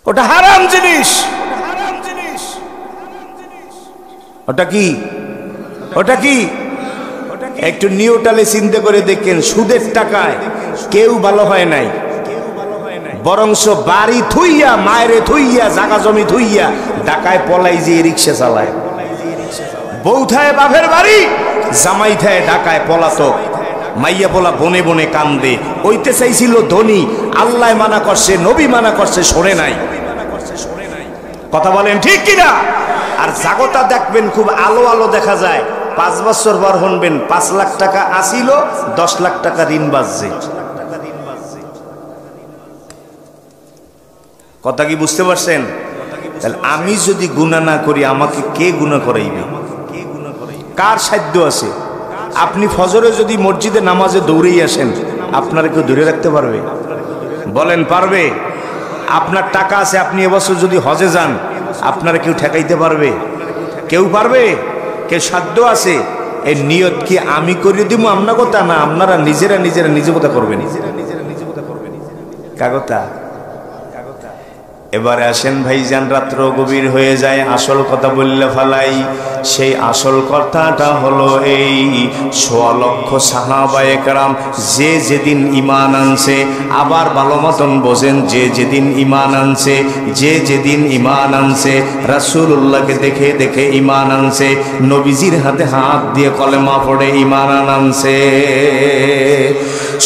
ওটা হারাম জিনিস। ওটা কি? ওটা কি? একটু নিউট্রালে চিন্তা করে দেখেন, সুদের টাকায় কেউ ভালো হয় নাই, বরংস বাড়ি থুইয়া, মায়েরে থুইয়া, জাগা জমি থুইয়া ঢাকায় পলাই যে রিক্সা চালায়। বউ থায় বাপের বাড়ি, জামাই থায় ঢাকায় পলাতক, মাইয়া পোলা বনে বনে কান্দে। ওইতে চাইছিল ধনী, আল্লাহ মানা করছে, নবী মানা করছে, শোনে নাই। কথা বলেন ঠিক কিনা? আর জাগতা দেখবেন খুব আলো আলো দেখা যায়। 5 বছর পর শুনবেন 5 লাখ টাকা আসিল, 10 লাখ টাকা ঋণ বাজছে। কথা কি বুঝতে পারছেন? তাহলে আমি যদি গুনাহ না করি আমাকে কে গুনাহ করাইবে? কার সাধ্য আছে? আপনি ফজরে যদি মসজিদে নামাজে দৌড়েই আসেন, আপনারা কেউ ধরে রাখতে পারবে? বলেন পারবে? আপনার টাকা আছে, আপনি এবছর যদি হজে যান, আপনারা কেউ ঠেকাইতে পারবে? কেউ পারবে? কে সাধ্য আছে? এই নিয়ত কি আমি করিয়ে দিব? আপনার কথা না, আপনারা নিজেরা নিজে কথা করবেন। কাগতা এবারে আসেন ভাইজান, রাত্র গভীর হয়ে যায়, আসল কথা বললে ফালাই। সেই আসল কথাটা হলো এই, 1.25 লক্ষ সাহাবায়ে কেরাম যে যেদিন ঈমান আনছে, আবার ভালো মতন বোঝেন, যে যেদিন ঈমান আনছে, যে যেদিন ঈমান আনছে, রাসূলুল্লাহকে দেখে দেখে ঈমান আনছে, নবীজির হাতে হাত দিয়ে কলেমা পড়ে ঈমান আনছে।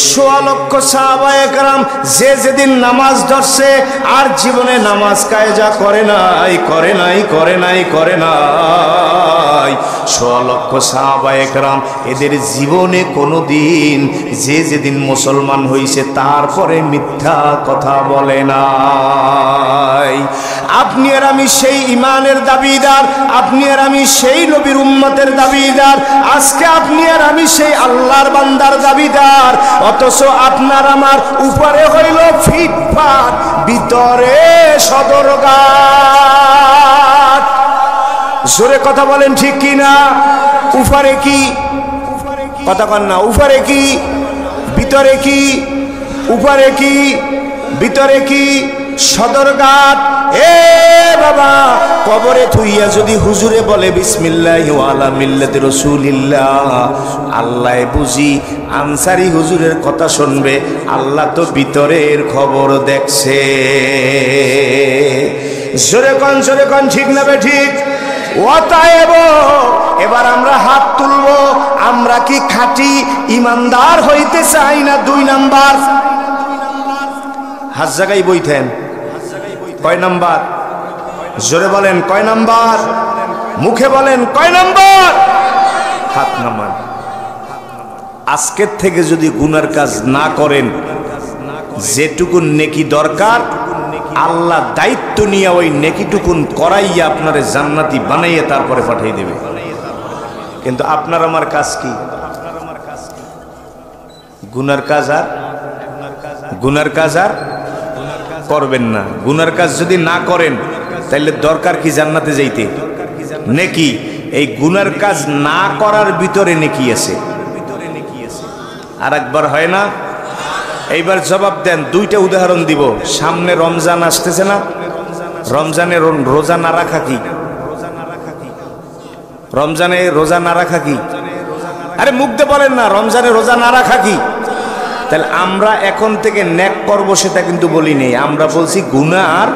1.25 লক্ষ সাহাবায়ে কেরাম যে যেদিন নামাজ ধরছে, আর জীবনে নামাজ কায়জা করে নাই, করে নাই, করে নাই, করে নাই। 1.25 লক্ষ সাহাবায়ে কেরাম এদের জীবনে কোনোদিন যে যেদিন মুসলমান হইছে তারপরে মিথ্যা কথা বলে নাই। আপনি আর আমি সেই ইমানের দাবিদার, আপনি আর আমি সেই নবীর উম্মতের দাবিদার। আজকে আপনি আর আমি সেই আল্লাহর বান্দার দাবিদার, অথচ আপনার আমার উপরে হইল ফিটফাট, ভিতরে সদরঘাট। জোরে কথা বলেন ঠিক কি না? উপরে কি? কথা কন না। উপরে কি? ভিতরে কি? উপরে কি? ভিতরে কি? সদরঘাট। এ বাবা, কবরে থুইয়া যদি হুজুরে বলে বিসমিল্লাহি ওয়া আলা মিল্লাতি রাসূলিল্লাহ, আল্লাহ বুঝি আনসারী হুজুরের কথা শুনবে। আল্লাহ তো ভিতরের খবর দেখছে। জোরে কন ঠিক না ঠিক? অতএব এবার আমরা হাত তুলবো, আমরা কি খাঁটি ইমানদার হইতে চাই না 2 নাম্বার? হাত জায়গায় বইতেন। কয় নাম্বার? জোরে বলেন কয় নাম্বার? মুখে বলেন কয় নাম্বার? হাত নামান। আজকের থেকে যদি গুনার কাজ না করেন, যেটুকুন নেকি দরকার আল্লাহ দায়িত্ব নিয়ে ওই নেকিটুকুন করাইয়া আপনারে জান্নাতি বানাইয়া তারপরে পাঠিয়ে দেবে। কিন্তু আপনার আমার কাজ কি? গুনার কাজ আর করবেন না। গুনার কাজ যদি না করেন তাহলে দরকার কি জান্নাতে যাইতে? নেকি। এই গুনার কাজ না করার ভিতরে নেকি আছে। আর একবার হয় না? এইবার জবাব দেন। 2টা উদাহরণ দিব। সামনে রমজান আসতেছে না? রমজানে রোজা না রাখা কি? রমজানে রোজা না রাখা কি? আরে মুখ দিয়ে বলেন না, রমজানে রোজা না রাখা কি? তাহলে আমরা এখন থেকে নেক করবো সেটা কিন্তু বলি নেই, আমরা বলছি গুনাহ আর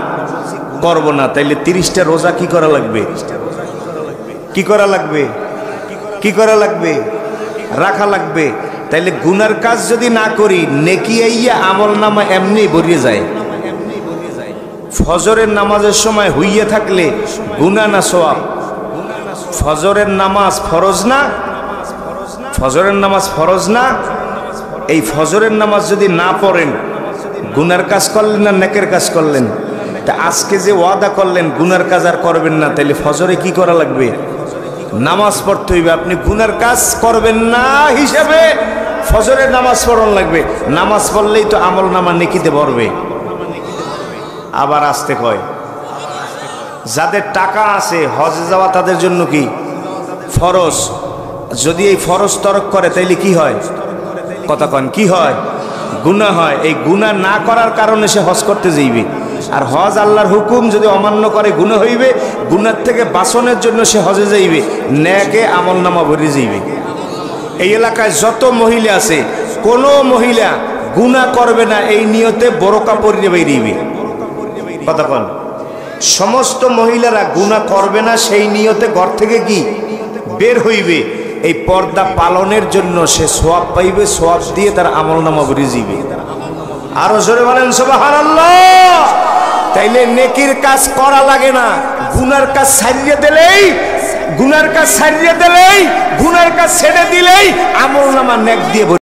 করব না। তাইলে 30টা রোজা কি করা লাগবে? কি করা লাগবে? কি করা লাগবে? রাখা লাগবে। তাইলে গুনার কাজ যদি না করি, নেকি আইয়া আমল নামা এমনি ভরিয়ে যায়। ফজরের নামাজের সময় হইয়া থাকলে গুনাহ না সওয়াব? ফজরের নামাজ ফরজ না? ফজরের নামাজ ফরজ না? এই ফজরের নামাজ যদি না পড়েন, গুনার কাজ করলেন না নেকের কাজ করলেন? তা আজকে যে ওয়াদা করলেন গুনার কাজ আর করবেন না, তাইলে ফজরে কি করা লাগবে? নামাজ পড়তে হইবে। আপনি গুনার কাজ করবেন না হিসাবে ফজরের নামাজ পড়ন লাগবে। নামাজ পড়লেই তো আমল নামা নেকিতে ভরবে। আবার আসতে কয়, যাদের টাকা আছে হজে যাওয়া তাদের জন্য কি ফরজ। যদি এই ফরজ তরক করে তাইলে কি হয়? কথা কন কি হয়? গুনাহ হয়। এই গুনাহ না করার কারণে সে হজ করতে যাইবে। আর হজ আল্লাহর হুকুম যদি অমান্য করে গুনাহ হইবে, গুনার থেকে বাঁচনের জন্য সে হজে যাইবে, নেকে আমলনামা ভরে যাইবে। এই এলাকায় যত মহিলা আছে, কোনো মহিলা গুনাহ করবে না এই নিয়তে বোরকা পরিয়ে বেরিয়ে, কথা বল, সমস্ত মহিলারা গুনাহ করবে না সেই নিয়তে ঘর থেকে কি বের হইবে, এই পর্দা পালনের জন্য সে সওয়াব পাইবে, সওয়াব দিয়ে তার আমলনামা ভরে যাবে। আরো জোরে বলেন সুবহানাল্লাহ। তাইলে নেকির কাজ করা লাগে না, গুনার কাজ ছাড়িয়ে দিলেই, গুনার কাজ ছেড়ে দিলেই আমলনামা নেক দিয়ে